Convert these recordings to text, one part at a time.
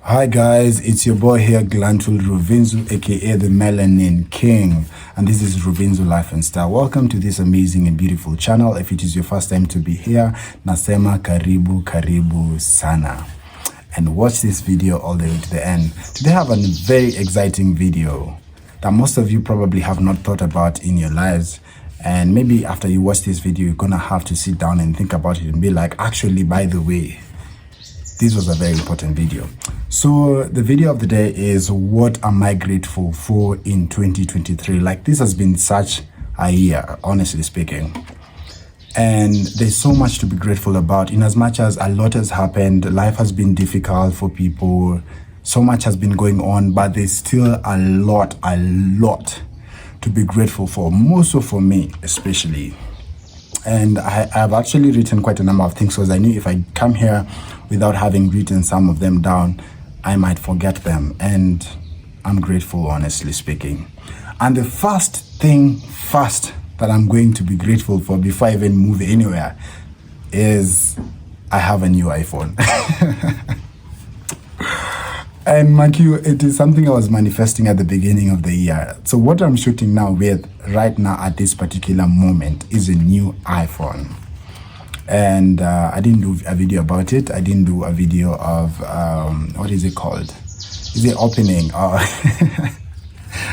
Hi guys, it's your boy here, Glantul Ruvinzu, aka the Melanin King, and this is Ruvinzu Life and Style. Welcome to this amazing and beautiful channel. If it is your first time to be here, nasema karibu sana, and watch this video all the way to the end. Today I have a very exciting video that most of you probably have not thought about in your lives, and maybe after you watch this video you're gonna have to sit down and think about it and be like, actually, by the way, this was a very important video. So the video of the day is, what am I grateful for in 2023? Like, this has been such a year, honestly speaking, and there's so much to be grateful about. In as much as a lot has happened, life has been difficult for people, so much has been going on, but there's still a lot to be grateful for, more so for me especially. And I've actually written quite a number of things, because I knew if I come here without having written some of them down, I might forget them. And I'm grateful, honestly speaking. And the first that I'm going to be grateful for before I even move anywhere is I have a new iPhone. And mind you, it is something I was manifesting at the beginning of the year. So what I'm shooting now with right now at this particular moment is a new iPhone. And I didn't do a video about it. I didn't do a video of, what is it called? Is it opening?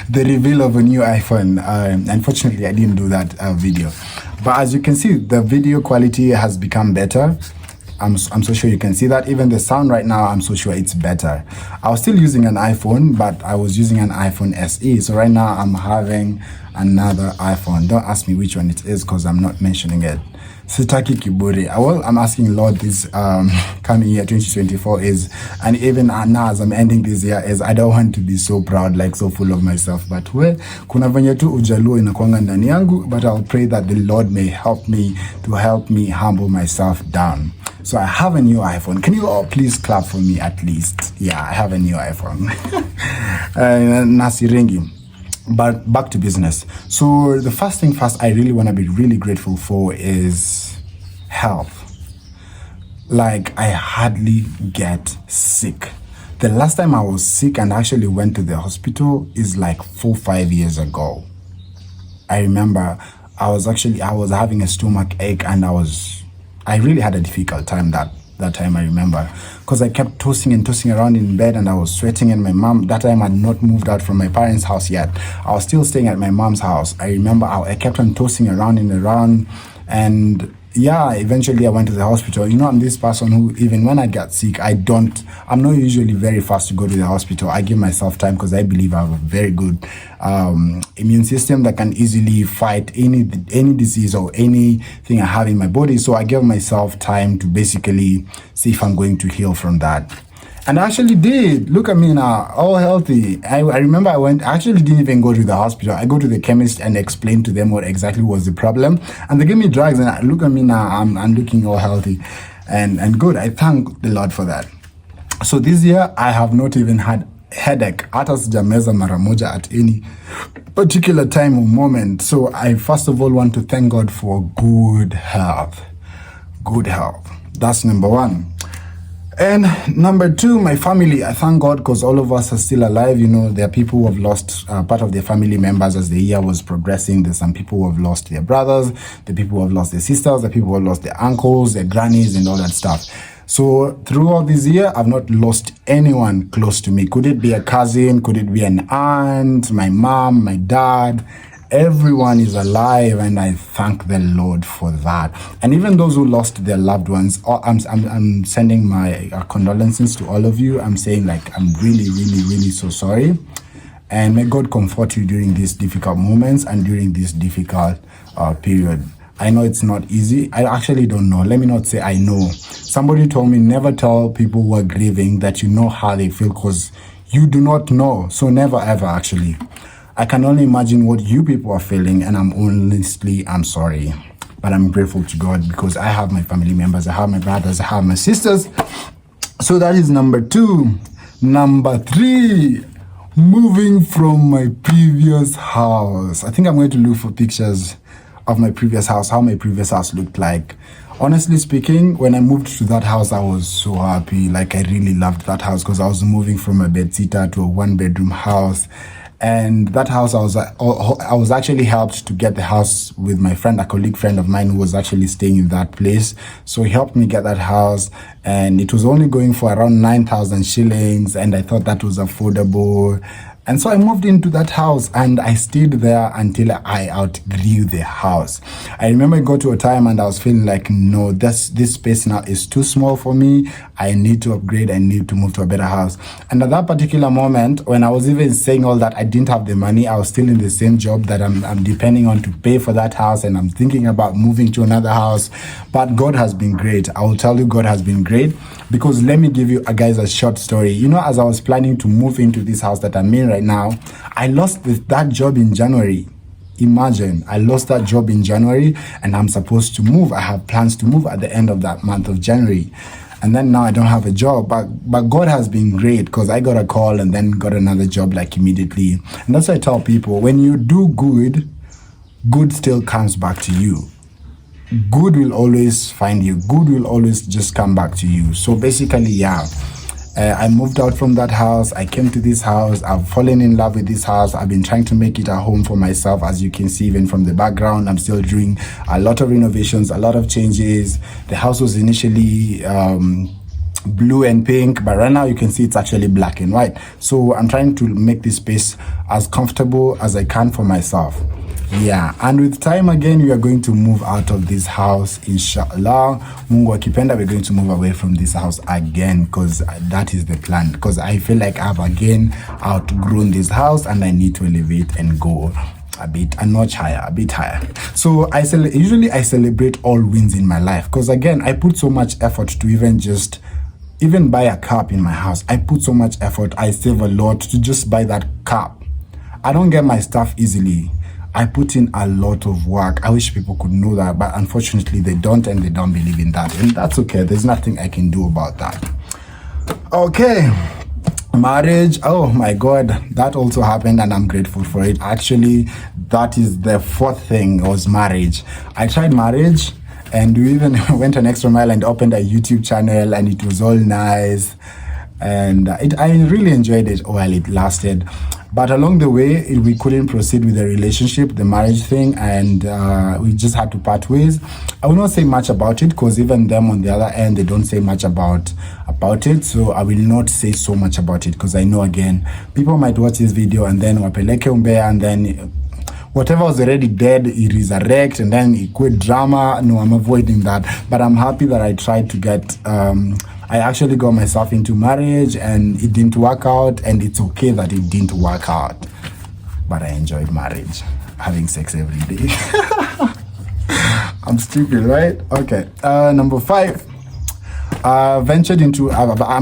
The reveal of a new iPhone. Unfortunately, I didn't do that video. But as you can see, the video quality has become better. I'm so sure you can see that. Even the sound right now, I'm so sure it's better. I was still using an iPhone, but I was using an iPhone SE. So right now I'm having another iPhone. Don't ask me which one it is, because I'm not mentioning it. Sitaki kiburi. Well, I'm asking Lord, this coming year 2024 is, and even now as I'm ending this year, is I don't want to be so proud, like so full of myself. But well, kuna venye tu ujaluo inakuanga ndani yangu, but I'll pray that the Lord may help me humble myself down. So I have a new iPhone. Can you all please clap for me at least? Yeah, I have a new iPhone. Nasiringi. But back to business. So the first thing first, I really want to be really grateful for is health. Like, I hardly get sick. The last time I was sick and actually went to the hospital is like 4-5 years ago. I remember I was having a stomach ache, and I really had a difficult time that time, I remember, because I kept tossing around in bed, and I was sweating, and my mom, that time, had not moved out from my parents' house yet. I was still staying at my mom's house. I remember I kept on tossing around, and yeah, eventually I went to the hospital. You know, I'm this person who, even when I get sick, I'm not usually very fast to go to the hospital. I give myself time, because I believe I have a very good immune system that can easily fight any disease or anything I have in my body. So I give myself time to basically see if I'm going to heal from that. And I actually did. Look at me now, all healthy. I remember I actually didn't even go to the hospital. I go to the chemist and explain to them what exactly was the problem. And they give me drugs, and look at me now, I'm looking all healthy and good. I thank the Lord for that. So this year, I have not even had headache. Hata sijameza mara moja at any particular time or moment. So I first of all want to thank God for good health. Good health. That's number one. And number two, my family. I thank God, because all of us are still alive. You know, there are people who have lost part of their family members as the year was progressing. There's some people who have lost their brothers, the people who have lost their sisters, the people who have lost their uncles, their grannies, and all that stuff. So throughout this year, I've not lost anyone close to me. Could it be a cousin? Could it be an aunt, my mom, my dad? Everyone is alive, and I thank the Lord for that. And even those who lost their loved ones, I'm sending my condolences to all of you. I'm saying, like, I'm really so sorry. And may God comfort you during these difficult moments and during this difficult period. I know it's not easy. I actually don't know. Let me not say I know. Somebody told me, never tell people who are grieving that you know how they feel, because you do not know. So never ever, actually. I can only imagine what you people are feeling, and I'm sorry. But I'm grateful to God, because I have my family members, I have my brothers, I have my sisters. So that is number two. Number three, moving from my previous house. I think I'm going to look for pictures of my previous house, how my previous house looked like. Honestly speaking, when I moved to that house, I was so happy. Like, I really loved that house because I was moving from a bedsitter to a one-bedroom house. And that house, I was actually helped to get the house with my friend, a colleague friend of mine who was actually staying in that place. So he helped me get that house, and it was only going for around 9,000 shillings, and I thought that was affordable. And so I moved into that house and I stayed there until I outgrew the house. I remember it got to a time and I was feeling like, no, this space now is too small for me. I need to upgrade. I need to move to a better house. And at that particular moment, when I was even saying all that, I didn't have the money. I was still in the same job that I'm depending on to pay for that house. And I'm thinking about moving to another house. But God has been great. I will tell you, God has been great. Because let me give you guys a short story. You know, as I was planning to move into this house that I'm in right now, I lost that job in January. Imagine, I lost that job in January and I'm supposed to move. I have plans to move at the end of that month of January. And then now I don't have a job, but God has been great because I got a call and then got another job like immediately. And that's why I tell people, when you do good, good still comes back to you. Good will always find you. Good will always just come back to you. So basically, yeah, I moved out from that house. I came to this house. I've fallen in love with this house. I've been trying to make it a home for myself. As you can see, even from the background, I'm still doing a lot of renovations, a lot of changes. The house was initially blue and pink, but right now you can see it's actually black and white. So I'm trying to make this space as comfortable as I can for myself. Yeah, and with time again, we are going to move out of this house, inshallah. Mungu akipenda, we're going to move away from this house again because that is the plan. Because I feel like I've again outgrown this house and I need to elevate and go a notch higher, a bit higher. So usually I celebrate all wins in my life because again, I put so much effort to even buy a cup in my house. I put so much effort. I save a lot to just buy that cup. I don't get my stuff easily. I put in a lot of work. I wish people could know that, but unfortunately they don't, and they don't believe in that. And that's okay. There's nothing I can do about that. Okay. Marriage. Oh my God. That also happened and I'm grateful for it. Actually, that is the fourth thing was marriage. I tried marriage and we even went an extra mile and opened a YouTube channel and it was all nice. And I really enjoyed it while it lasted. But along the way, we couldn't proceed with the relationship, the marriage thing, and we just had to part ways. I will not say much about it because even them on the other end, they don't say much about it. So I will not say so much about it because I know, again, people might watch this video and then wapeleke umbea and then whatever was already dead, it resurrect and then it quit drama. No, I'm avoiding that. But I'm happy that I tried to get... I actually got myself into marriage and it didn't work out, and it's okay that it didn't work out. But I enjoyed marriage, having sex every day. I'm stupid, right? Okay. Number 5. I'm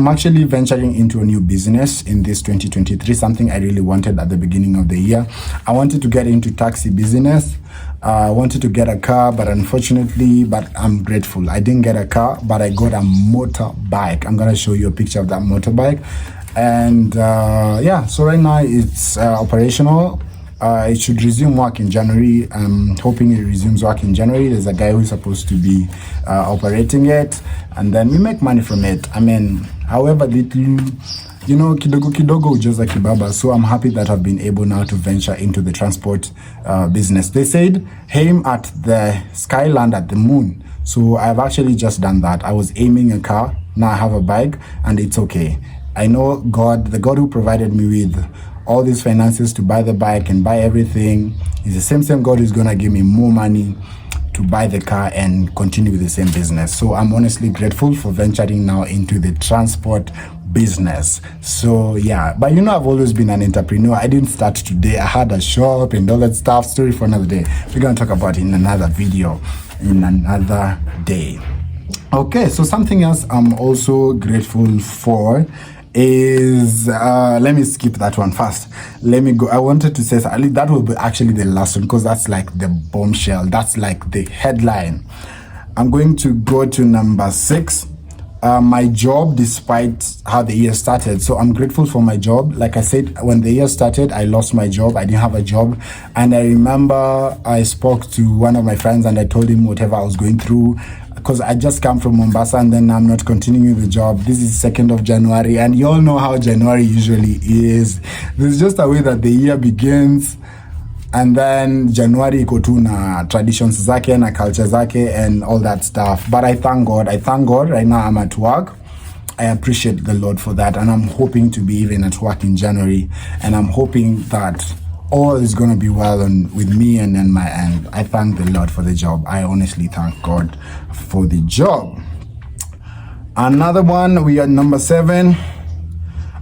actually venturing into a new business in this 2023, something I really wanted at the beginning of the year. I wanted to get into taxi business. I wanted to get a car, but unfortunately, I'm grateful. I didn't get a car, but I got a motorbike. I'm going to show you a picture of that motorbike. And yeah, so right now it's operational. It should resume work in January. I'm hoping it resumes work in January. There's a guy who's supposed to be operating it, and then we make money from it. I mean, however little, you know, kidogo ujaza kibaba. So I'm happy that I've been able now to venture into the transport business. They said aim at the sky, land at the moon. So I've actually just done that. I was aiming a car. Now I have a bike, and it's okay. I know the God who provided me with all these finances to buy the bike and buy everything is the same God who's gonna give me more money to buy the car and continue with the same business. So I'm honestly grateful for venturing now into the transport business. So yeah, but you know, I've always been an entrepreneur. I didn't start today. I had a shop and all that stuff. Story for another day. We're gonna talk about it in another video, in another day. Okay, so something else I'm also grateful for is let me skip that one first. Let me go. I wanted to say that will be actually the last one because that's like the bombshell. That's like the headline. I'm going to go to number 6. My job, despite how the year started. So I'm grateful for my job. Like I said, when the year started, I lost my job. I didn't have a job. And I remember I spoke to one of my friends and I told him whatever I was going through. because I just come from Mombasa and then I'm not continuing the job. This is 2nd of January, and you all know how January usually is. There's just a way that the year begins, and then January iko tu na traditions zake na culture zake and all that stuff. But I thank God right now I'm at work. I appreciate the Lord for that, and I'm hoping to be even at work in January, and I'm hoping that all is going to be well with me and then my end. I thank the Lord for the job. I honestly thank God for the job. Another one, we are number 7.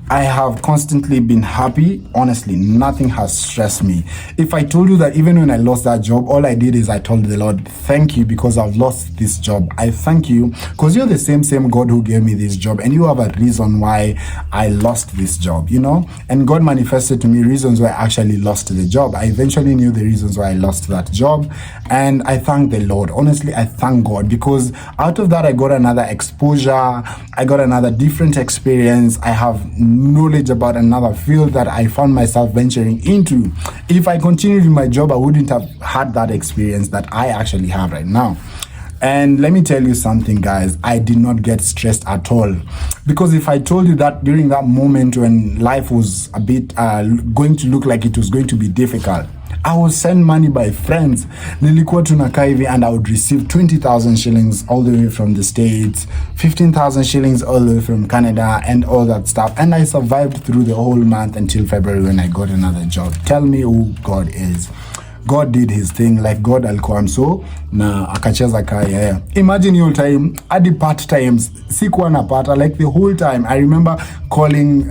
I have constantly been happy. Honestly, nothing has stressed me. If I told you that even when I lost that job, all I did is I told the Lord, thank you because I've lost this job. I thank you because you're the same God who gave me this job, and you have a reason why I lost this job, you know? And God manifested to me reasons why I actually lost the job. I eventually knew the reasons why I lost that job, and I thank the Lord. Honestly, I thank God because out of that, I got another exposure. I got another different experience. I have knowledge about another field that I found myself venturing into. If I continued in my job, I wouldn't have had that experience that I actually have right now. And let me tell you something, guys, I did not get stressed at all. Because if I told you that during that moment when life was a bit going to look like it was going to be difficult, I would send money by friends. Nilikuwa tunakaa hivi and I would receive 20,000 shillings all the way from the States, 15,000 shillings all the way from Canada and all that stuff. And I survived through the whole month until February when I got another job. Tell me who God is. God did his thing. Like God alikuwa mso na akacheza kaya. Yeah. Imagine your time hadi part times sikuwa napata, like the whole time. I remember calling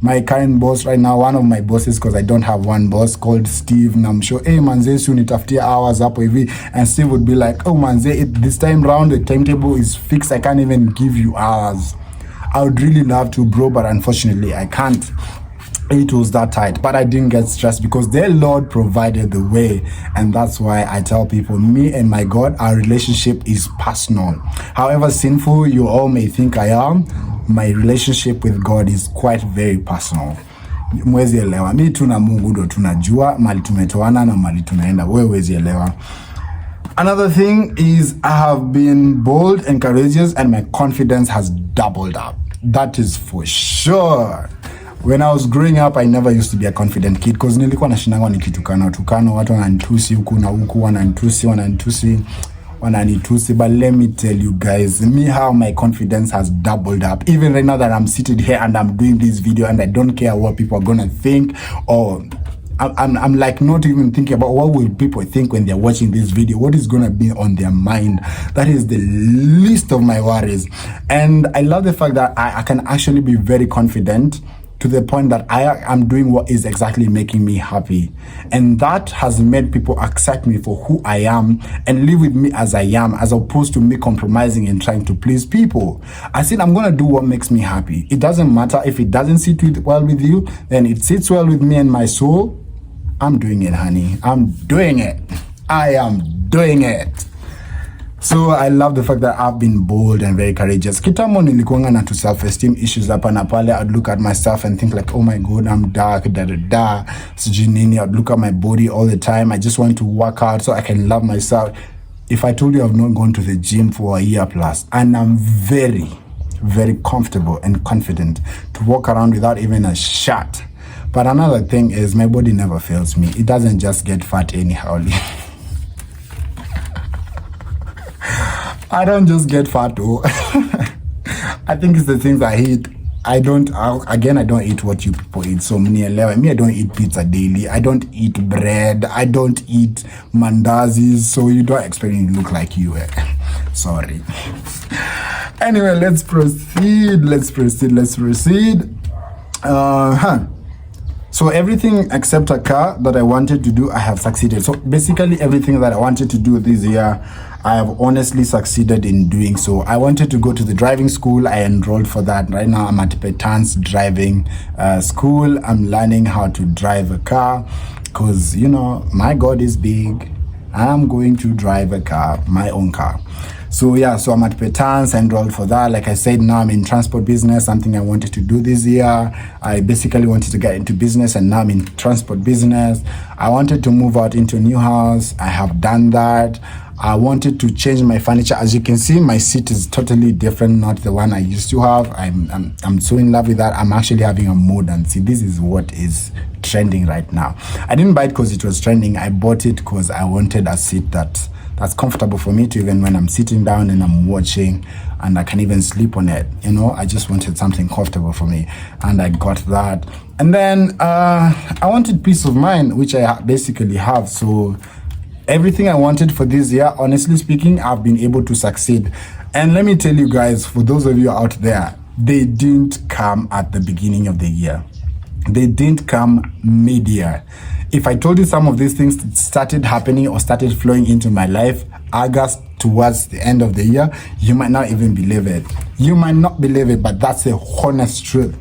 my current boss right now, one of my bosses, because I don't have one boss, called Steve, na I'm sure, hey manze, si unitafutia hours hapo hivi, and Steve would be like, oh manze, this time round the timetable is fixed, I can't even give you hours. I would really love to, bro, but unfortunately I can't. It was that tight, but I didn't get stressed because the Lord provided the way. And that's why I tell people, me and my God, our relationship is personal. However sinful you all may think I am, my relationship with God is quite very personal. Mwezi elewa, mi tuna Mungu ndo tunajua mali tumetoana na mali tunaenda, wezi elewa. Another thing is I have been bold and courageous, and my confidence has doubled up. That is for sure. When I was growing up, I never used to be a confident kid because nilikuwa nashinanga nikitukana watu wananitusi huku na huku, wananitusi. But let me tell you guys, me how my confidence has doubled up. Even right now that I'm seated here and I'm doing this video and I don't care what people are gonna think, or I'm like not even thinking about what will people think when they're watching this video, what is gonna be on their mind. That is the least of my worries. And I love the fact that I can actually be very confident to the point that I am doing what is exactly making me happy. And that has made people accept me for who I am and live with me as I am, as opposed to me compromising and trying to please people. I said, I'm gonna do what makes me happy. It doesn't matter if it doesn't sit well with you, then it sits well with me and my soul. I'm doing it, honey. I'm doing it. I am doing it. So I love the fact that I've been bold and very courageous. Kitambo nilikuanga na self-esteem issues hapa na pale. I'd look at myself and think like, oh my God, I'm dark, sijui nini. I'd look at my body all the time. I just want to work out so I can love myself. If I told you I've not gone to the gym for a year plus, and I'm very, very comfortable and confident to walk around without even a shirt. But another thing is my body never fails me. It doesn't just get fat anyhow. I don't just get fat though. I think it's the things I eat. I don't eat what you people eat. So me, I don't eat pizza daily. I don't eat bread. I don't eat mandazis. So you don't expect me to look like you. Sorry. Anyway, let's proceed. So everything except a car that I wanted to do, I have succeeded. So basically everything that I wanted to do this year, I have honestly succeeded in doing so. I wanted to go to the driving school. I enrolled for that. Right now I'm at Petans driving school. I'm learning how to drive a car because, you know, my God is big. I'm going to drive a car, my own car. So yeah, so I'm at Petans, enrolled for that. Like I said, now I'm in transport business, something I wanted to do this year. I basically wanted to get into business, and now I'm in transport business. I wanted to move out into a new house. I have done that. I wanted to change my furniture. As you can see, my seat is totally different, not the one I used to have. I'm so in love with that. I'm actually having a modern seat. This is what is trending right now. I didn't buy it because it was trending. I bought it because I wanted a seat that's comfortable for me to, even when I'm sitting down and I'm watching, and I can even sleep on it. You know, I just wanted something comfortable for me, and I got that. And then I wanted peace of mind, which I basically have. So everything I wanted for this year, honestly speaking, I've been able to succeed. And let me tell you guys, for those of you out there, they didn't come at the beginning of the year. They didn't come mid-year. If I told you some of these things started happening or started flowing into my life August towards the end of the year, you might not even believe it. You might not believe it, but that's the honest truth.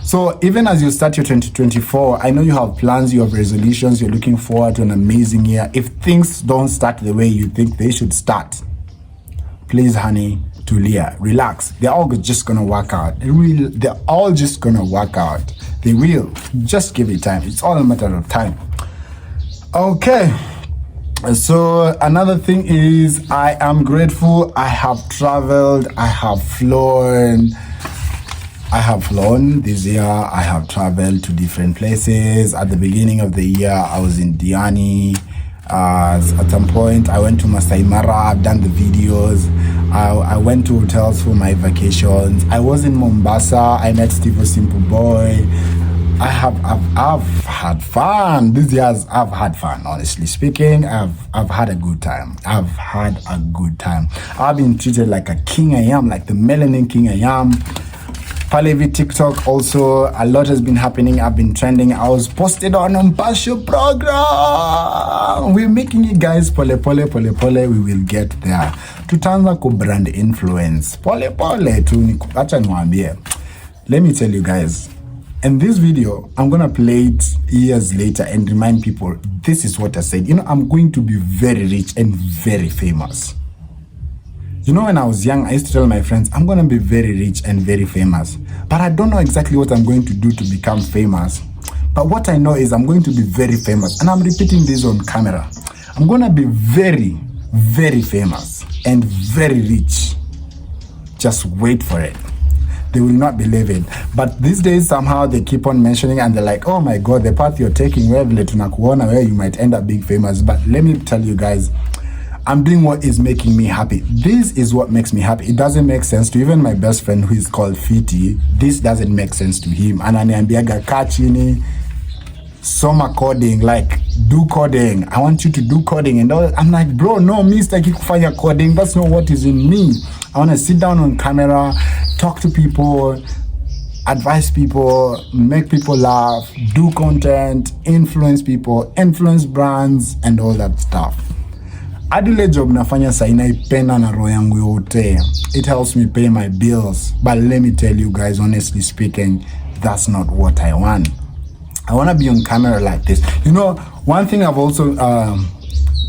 So even as you start your 2024, I know you have plans, you have resolutions, you're looking forward to an amazing year. If things don't start the way you think they should start, please, honey, Tulia, relax. They're all just gonna work out. They're all just gonna work out. They will. Just give it time. It's all a matter of time. Okay. So another thing is, I am grateful. I have traveled. I have flown this year. I have traveled to different places. At the beginning of the year, I was in Diani. At some point, I went to Masai Mara. I've done the videos. I went to hotels for my vacations. I was in Mombasa. I met Steve Simple Boy. I've had fun. These years, I've had fun. Honestly speaking, I've had a good time. I've been treated like a king I am, like the melanin king I am. Palevi TikTok also, a lot has been happening. I've been trending. I was posted on Mpasho program. We're making it, guys. Pole. We will get there. Tutaanza ku brand influence. Pole tu. Acha niwaambie. Let me tell you guys. In this video, I'm gonna play it years later and remind people this is what I said. You know, I'm going to be very rich and very famous. You know, when I was young, I used to tell my friends, I'm going to be very rich and very famous. But I don't know exactly what I'm going to do to become famous. But what I know is I'm going to be very famous. And I'm repeating this on camera. I'm going to be very, very famous and very rich. Just wait for it. They will not believe it. But these days, somehow they keep on mentioning and they're like, oh my God, the path you're taking, where you might end up being famous. But let me tell you guys, I'm doing what is making me happy. This is what makes me happy. It doesn't make sense to even my best friend who is called Fiti. This doesn't make sense to him. Ananiambiaga kachini, soma coding, like do coding. I want you to do coding and all. I'm like, bro, no, me sitaki kufanya coding. That's not what is in me. I want to sit down on camera, talk to people, advise people, make people laugh, do content, influence people, influence brands, and all that stuff. Adile job nafanya sa inaipenda na roho yangu yote. It helps me pay my bills. But let me tell you guys, honestly speaking, that's not what I want. I want to be on camera like this. You know, one thing I've also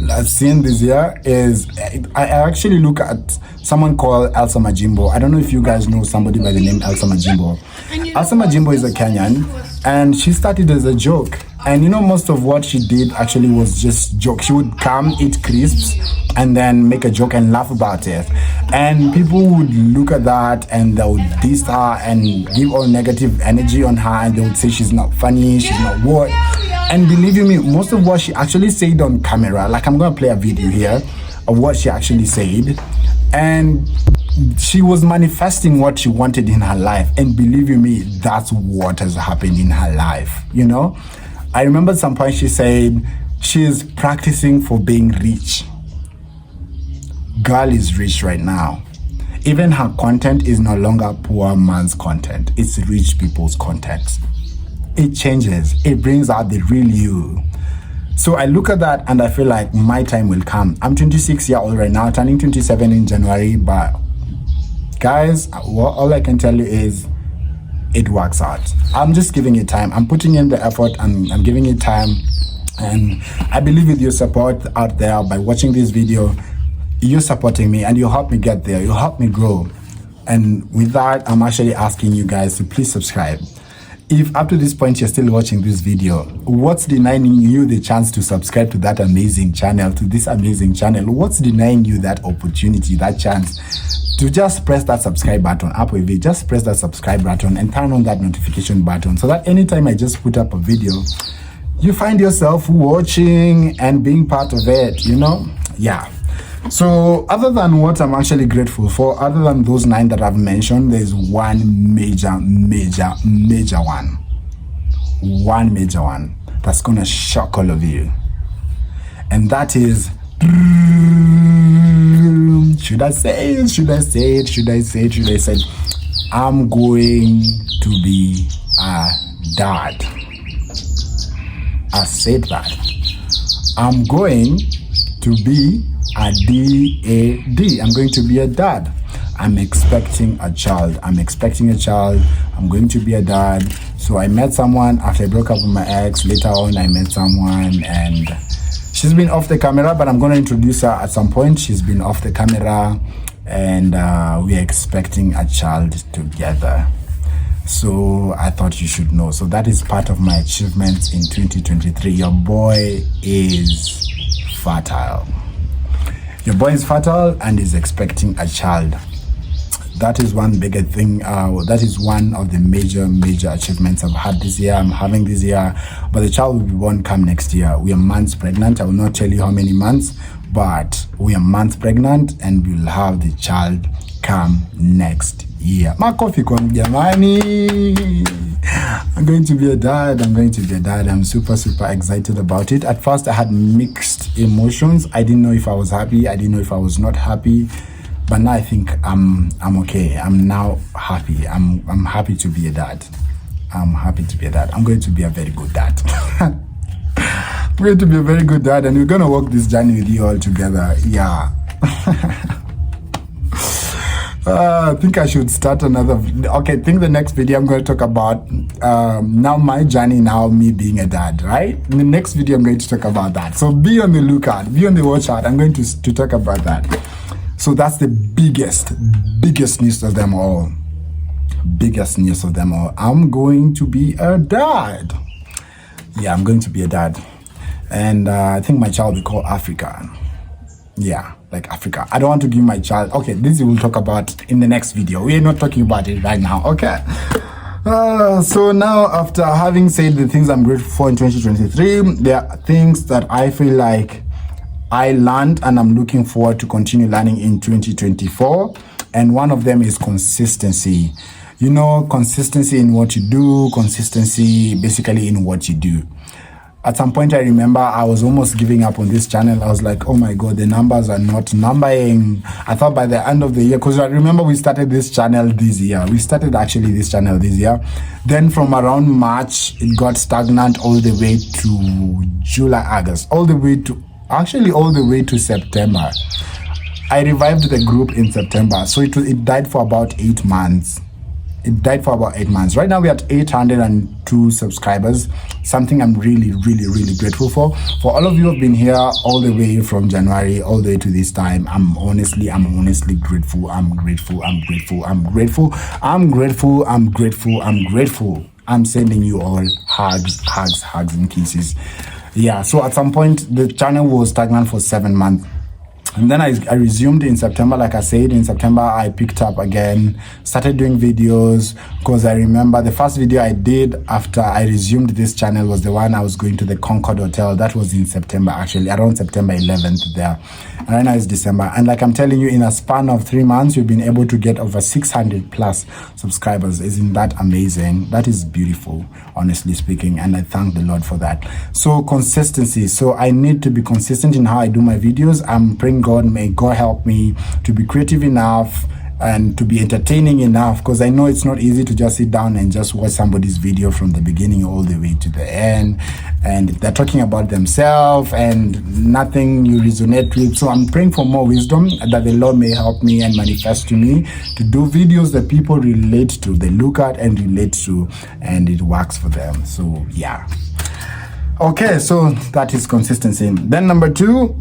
I've seen this year is I actually look at someone called Elsa Majimbo. I don't know if you guys know somebody by the name Elsa Majimbo. Elsa Majimbo is a Kenyan, and she started as a joke. And you know, most of what she did actually was just joke. She would come, eat crisps, and then make a joke and laugh about it. And people would look at that and they would diss her and give all negative energy on her, and they would say she's not funny, she's not what. And believe you me, most of what she actually said on camera, like I'm gonna play a video here of what she actually said, and she was manifesting what she wanted in her life. And believe you me, that's what has happened in her life, you know? I remember at some point she said she's practicing for being rich. Girl is rich right now. Even her content is no longer poor man's content. It's rich people's content. It changes. It brings out the real you. So I look at that and I feel like my time will come. I'm 26 years old right now, turning 27 in January. But guys, all I can tell you is it works out. I'm just giving it time. I'm putting in the effort and I'm giving it time. And I believe with your support out there by watching this video, you're supporting me and you help me get there. You help me grow. And with that, I'm actually asking you guys to please subscribe. if up to this point you're still watching this video, what's denying you the chance to subscribe to that amazing channel, to this amazing channel? What's denying you that opportunity, that chance to just press that subscribe button up with it? Just press that subscribe button and turn on that notification button so that anytime I just put up a video, you find yourself watching and being part of it, you know? Yeah. So other than what I'm actually grateful for, other than those 9 that I've mentioned, there's one major one. One major one that's gonna shock all of you. And that is, should I say it? I'm going to be a dad. I said that. I'm going to be a DAD. I'm going to be a dad. I'm expecting a child. I'm going to be a dad. So I met someone after I broke up with my ex. Later on, I met someone and she's been off the camera, but I'm going to introduce her at some point. She's been off the camera and we're expecting a child together. So I thought you should know. So that is part of my achievements in 2023. Your boy is fertile. Your boy is fertile and is expecting a child. That is one bigger thing. That is one of the major achievements I've had this year. I'm having this year, but the child will be born come next year. We are months pregnant. I will not tell you how many months, but we are months pregnant and we'll have the child come next year. Makofi kwa mjamani. I'm going to be a dad. I'm super excited about it. At first I had mixed emotions. I didn't know if I was happy. I didn't know if I was not happy. But now I think I'm okay. I'm now happy. I'm happy to be a dad. I'm going to be a very good dad. I'm going to be a very good dad and we're going to walk this journey with you all together. Yeah. I think I should start another. Okay, I think the next video I'm going to talk about now my journey, now me being a dad, right? In the next video I'm going to talk about that. So be on the lookout, be on the watch out. I'm going to talk about that. So that's the biggest news of them all. I'm going to be a dad. Yeah, I'm going to be a dad. And I think my child will be called Africa. Yeah, like Africa. I don't want to give my child. Okay, this we'll talk about in the next video. We're not talking about it right now. Okay. So now, after having said the things I'm grateful for in 2023, there are things that I feel like I learned and I'm looking forward to continue learning in 2024. And one of them is consistency. You know, consistency in what you do, consistency basically in what you do. At some point, I remember I was almost giving up on this channel. I was like, oh my God, the numbers are not numbering. I thought by the end of the year, because I remember we started this channel this year. Then from around March, it got stagnant all the way to July, August, all the way to September. I revived the group in September. So it died for about 8 months. Right now we're at 802 subscribers, something I'm really grateful for. For all of you who have been here all the way from January all the way to this time, I'm honestly grateful. I'm sending you all hugs and kisses. Yeah, so at some point the channel was stagnant for 7 months. And then I resumed in September. Like I said, in September, I picked up again, started doing videos, because I remember the first video I did after I resumed this channel was the one I was going to the Concord Hotel. That was in September, actually, around September 11th there. And right now it's December. And like I'm telling you, in a span of 3 months, we've been able to get over 600 plus subscribers. Isn't that amazing? That is beautiful, honestly speaking. And I thank the Lord for that. So consistency. So I need to be consistent in how I do my videos. I'm praying God, may God help me to be creative enough and to be entertaining enough, because I know it's not easy to just sit down and just watch somebody's video from the beginning all the way to the end, and they're talking about themselves and nothing you resonate with. So I'm praying for more wisdom, that the Lord may help me and manifest to me to do videos that people relate to, they look at and relate to, and it works for them. So yeah, okay, so that is consistency. Then number 2,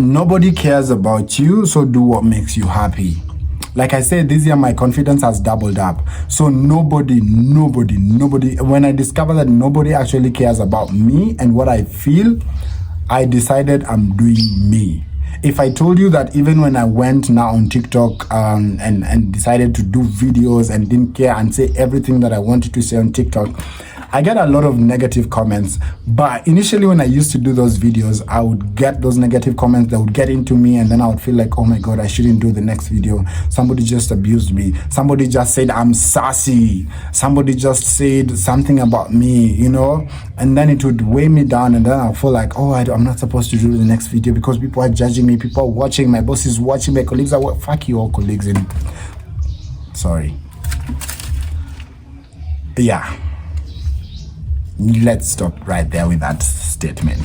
nobody cares about you, so do what makes you happy. Like I said, this year my confidence has doubled up. So nobody, when I discover that nobody actually cares about me and what I feel, I decided I'm doing me. If I told you that even when I went now on TikTok and decided to do videos and didn't care and say everything that I wanted to say on TikTok, I get a lot of negative comments. But initially when I used to do those videos, I would get those negative comments that would get into me, and then I would feel like, oh my God, I shouldn't do the next video. Somebody just abused me. Somebody just said I'm sassy. Somebody just said something about me, you know? And then it would weigh me down, and then I'll feel like, oh, I'm not supposed to do the next video because people are judging me, people are watching, my boss is watching, my colleagues are watching. Fuck you all colleagues. And sorry. Yeah. Let's stop right there with that statement.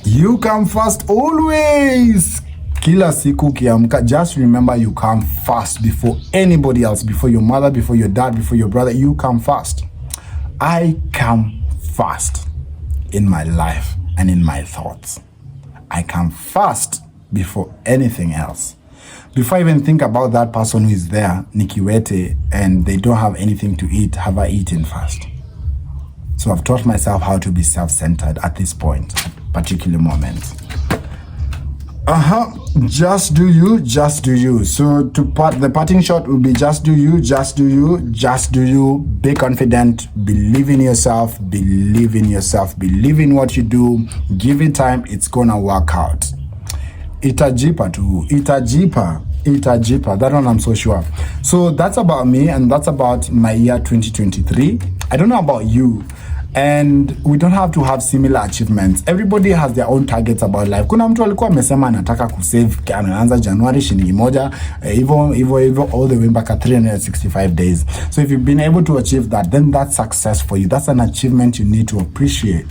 You come first always. Kila siku kiamka, just remember you come first before anybody else, before your mother, before your dad, before your brother. You come first. I come first in my life and in my thoughts. I come first before anything else. Before I even think about that person who is there, nikiwete, and they don't have anything to eat, have I eaten first? So I've taught myself how to be self-centered at this point, at particular moments. Just do you, just do you. So the parting shot will be just do you, just do you, just do you. Be confident, believe in yourself, believe in yourself, believe in what you do. Give it time, it's gonna work out. Itajipa too. Itajipa. That one I'm so sure. So that's about me, and that's about my year 2023. I don't know about you, and we don't have to have similar achievements. Everybody has their own targets about life. Kuna mtu alikuwa amesema anataka kusave, anaanza January shilingi moja, hivyo all the way back at 365 days. So if you've been able to achieve that, then that's success for you. That's an achievement you need to appreciate.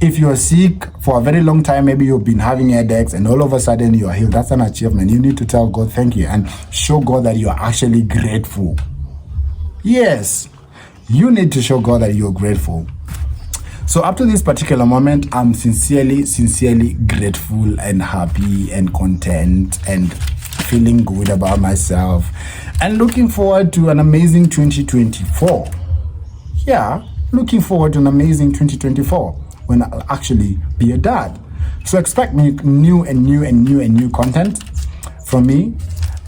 If you're sick for a very long time, maybe you've been having headaches and all of a sudden you're healed, that's an achievement. You need to tell God thank you and show God that you're actually grateful. Yes, you need to show God that you're grateful. So up to this particular moment, I'm sincerely grateful and happy and content and feeling good about myself and looking forward to an amazing 2024. Yeah, looking forward to an amazing 2024. When I'll actually be a dad. So expect new content from me,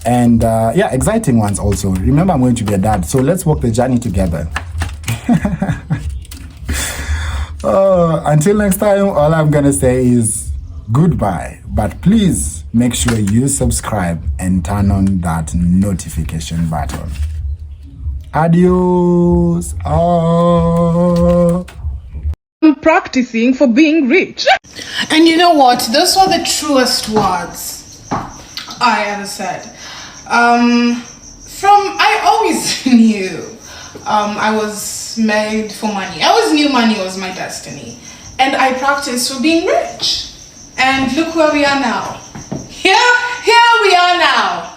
and yeah, exciting ones also. Remember, I'm going to be a dad, so let's walk the journey together. Until next time, all I'm gonna say is goodbye, but please make sure you subscribe and turn on that notification button. Adios. Practicing for being rich. And you know what? Those were the truest words I ever said. I always knew I was made for money. I always knew money was my destiny. And I practiced for being rich. And look where we are now. Here we are now.